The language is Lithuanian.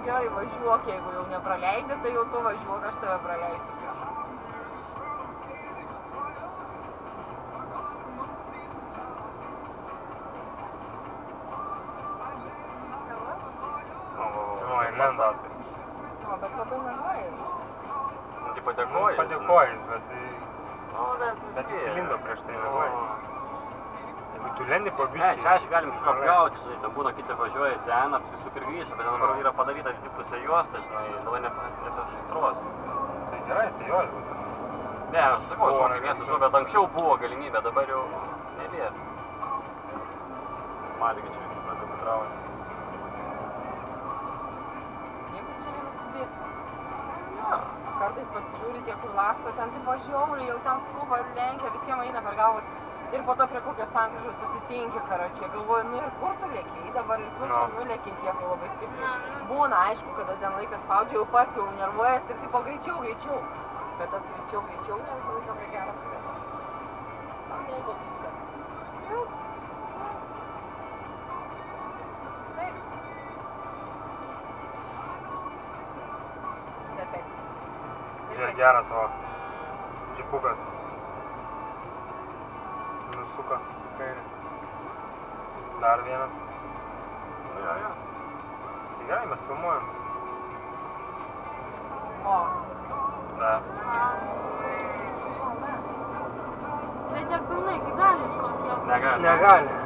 gerai, važiuok, jeigu jau nepraleidė, tai jau tu važiuok, aš tave praleisiu. Lenda. O, bet labai nežinai. Nu, tai padėkoji. Padėkojais, bet bet įsilindo prieš tai labai. Jeigu tu lendi po biškį... Čia aišku galim šitą apgauti, žinai, ten būna kiti važiuoja ten, apsisuk ir grįžta, bet dabar yra padaryta dipusė juosta, žinai, dabar nepašistros. Tai gerai, tai jo būtų. Ne, aš sakau, žinai, mėsų bet anksčiau buvo galimybė, dabar jau nebėra. Malgi čia visi pradeda patraunį. Kartais pasižiūri tie, kur laksto, ten tipo žiauriai, jau ten skuba ir lenkia, visiems eina per galvas. Ir po to prie kokios sankryžos susitinki, karočią. Galvoju, nu ir kur tu lėkiai dabar, ir kur čia nulėkiai tiek labai stipriai. Būna, aišku, kada ten laikas spaudžia, jau pats jau nervuojas ir tipo greičiau. Bet tas greičiau ne visą laiką prie gerą priveda. Man mėgo viskas. Ir geras va, džipukas. Nusuka kairį. Dar vienas. Jo. Tai gerai, mes filmuojam viską. O. Da. Bet tiek pilnai, kai gali iš tos jos? Negali. Negali.